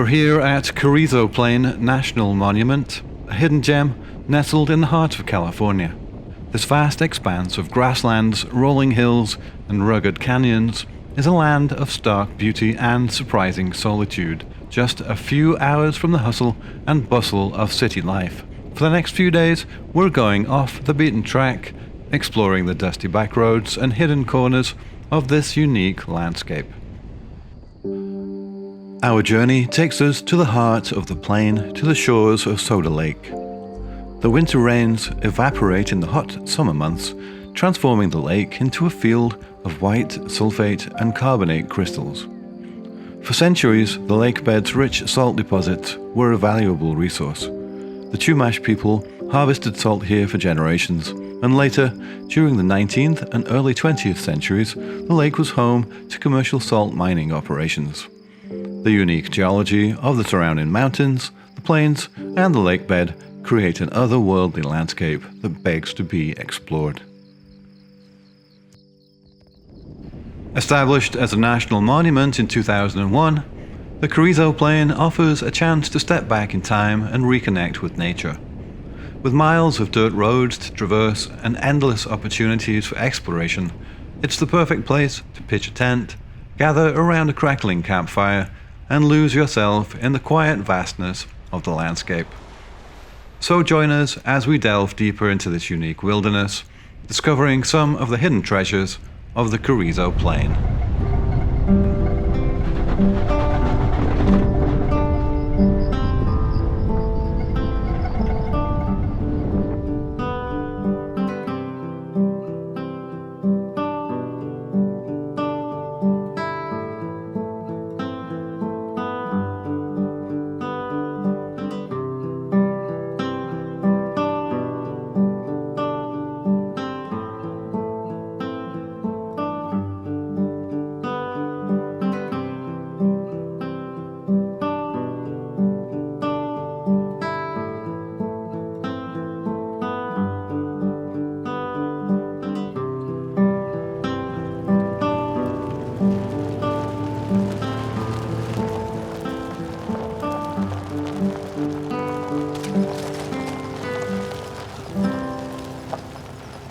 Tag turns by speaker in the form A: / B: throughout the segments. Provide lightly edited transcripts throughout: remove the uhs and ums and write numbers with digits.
A: We're here at Carrizo Plain National Monument, a hidden gem nestled in the heart of California. This vast expanse of grasslands, rolling hills, and rugged canyons is a land of stark beauty and surprising solitude, just a few hours from the hustle and bustle of city life. For the next few days, we're going off the beaten track, exploring the dusty back roads and hidden corners of this unique landscape. Our journey takes us to the heart of the plain, to the shores of Soda Lake. The winter rains evaporate in the hot summer months, transforming the lake into a field of white sulfate and carbonate crystals. For centuries, the lake bed's rich salt deposits were a valuable resource. The Chumash people harvested salt here for generations, and later, during the 19th and early 20th centuries, the lake was home to commercial salt mining operations. The unique geology of the surrounding mountains, the plains, and the lake bed create an otherworldly landscape that begs to be explored. Established as a national monument in 2001, the Carrizo Plain offers a chance to step back in time and reconnect with nature. With miles of dirt roads to traverse and endless opportunities for exploration, it's the perfect place to pitch a tent, gather around a crackling campfire, and lose yourself in the quiet vastness of the landscape. So join us as we delve deeper into this unique wilderness, discovering some of the hidden treasures of the Carrizo Plain.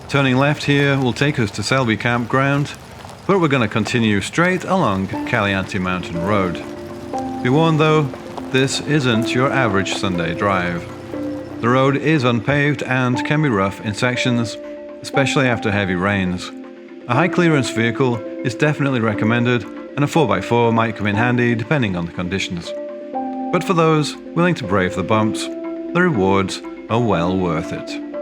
A: Turning left here will take us to Selby Campground, but we're going to continue straight along Caliente Mountain Road. Be warned though, this isn't your average Sunday drive. The road is unpaved and can be rough in sections, especially after heavy rains. A high clearance vehicle is definitely recommended, and a 4x4 might come in handy depending on the conditions. But for those willing to brave the bumps, the rewards are well worth it.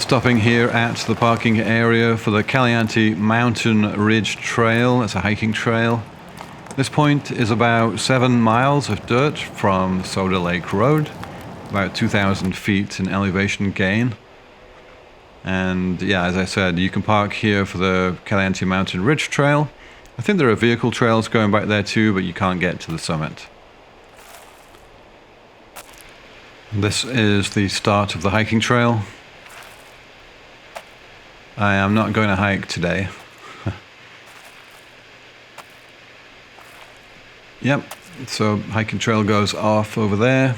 A: Stopping here at the parking area for the Caliente Mountain Ridge Trail. It's a hiking trail. This point is about 7 miles of dirt from Soda Lake Road, about 2,000 feet in elevation gain. And yeah, as I said, you can park here for the Caliente Mountain Ridge Trail, I think there are vehicle trails going back there too, but you can't get to the summit. This is the start of the hiking trail. I am not going to hike today. Yep, so hiking trail goes off over there.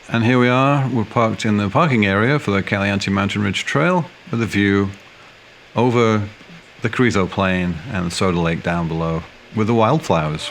A: And here we are, we're parked in the parking area for the Caliente Mountain Ridge Trail with a view over the Carrizo Plain and the Soda Lake down below with the wildflowers.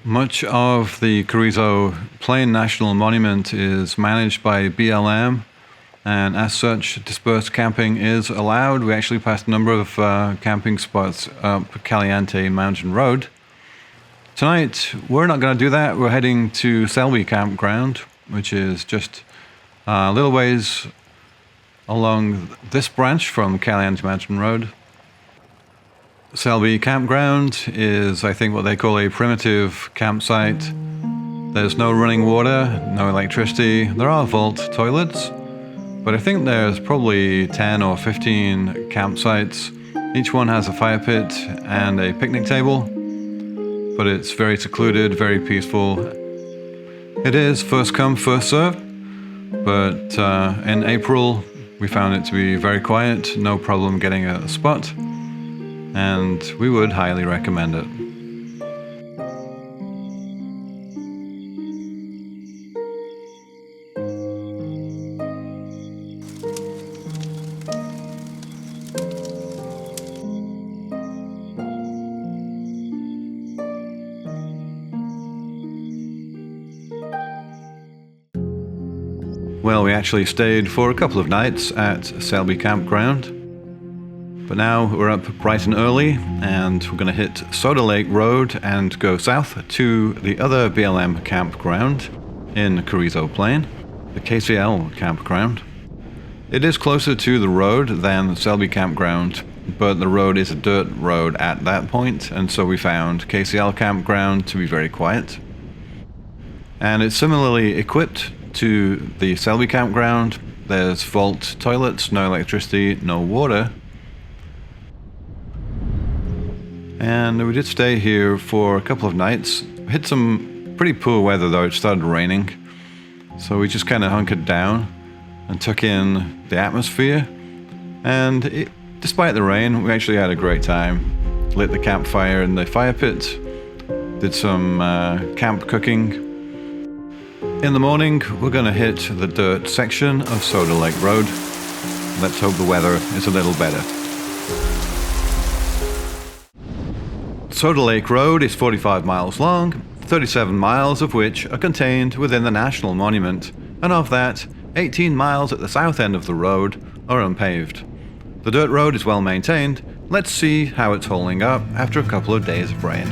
A: Much of the Carrizo Plain National Monument is managed by BLM, and as such, dispersed camping is allowed. We actually passed a number of camping spots up Caliente Mountain Road. Tonight, we're not going to do that. We're heading to Selby Campground, which is just a little ways along this branch from Caliente Mountain Road. Selby Campground is, I think, what they call a primitive campsite. There's no running water, no electricity. There are vault toilets, but I think there's probably 10 or 15 campsites. Each one has a fire pit and a picnic table, but it's very secluded, very peaceful. It is first come, first served, but in April we found it to be very quiet, no problem getting a spot. And we would highly recommend it. Well, we actually stayed for a couple of nights at Selby Campground. But now we're up bright and early, and we're going to hit Soda Lake Road and go south to the other BLM campground in Carrizo Plain, the KCL Campground. It is closer to the road than Selby Campground, but the road is a dirt road at that point, and so we found KCL Campground to be very quiet. And it's similarly equipped to the Selby Campground. There's vault toilets, no electricity, no water. And we did stay here for a couple of nights. We hit some pretty poor weather though, it started raining. So we just kind of hunkered down and took in the atmosphere. And despite the rain, we actually had a great time. Lit the campfire in the fire pit, did some camp cooking. In the morning, we're going to hit the dirt section of Soda Lake Road. Let's hope the weather is a little better. Soda Lake Road is 45 miles long, 37 miles of which are contained within the National Monument, and of that, 18 miles at the south end of the road are unpaved. The dirt road is well maintained. Let's see how it's holding up after a couple of days of rain.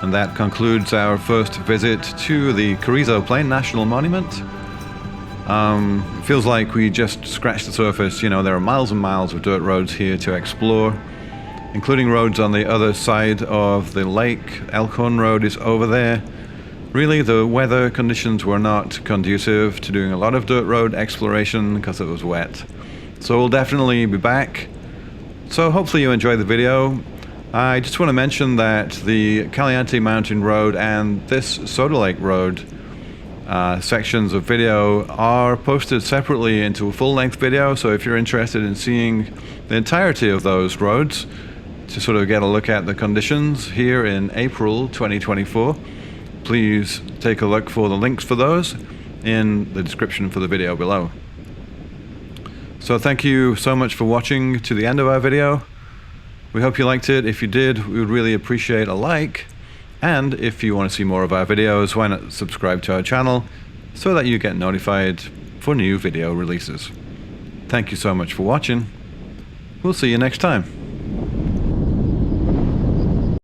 A: And that concludes our first visit to the Carrizo Plain National Monument. It feels like we just scratched the surface. You know, there are miles and miles of dirt roads here to explore, including roads on the other side of the lake. Elkhorn Road is over there. Really, the weather conditions were not conducive to doing a lot of dirt road exploration because it was wet. So we'll definitely be back. So hopefully you enjoyed the video. I just want to mention that the Caliente Mountain Road and this Soda Lake Road sections of video are posted separately into a full-length video, so if you're interested in seeing the entirety of those roads to sort of get a look at the conditions here in April 2024, please take a look for the links for those in the description for the video below. So thank you so much for watching to the end of our video. We hope you liked it. If you did, we would really appreciate a like. And if you want to see more of our videos, why not subscribe to our channel so that you get notified for new video releases. Thank you so much for watching. We'll see you next time.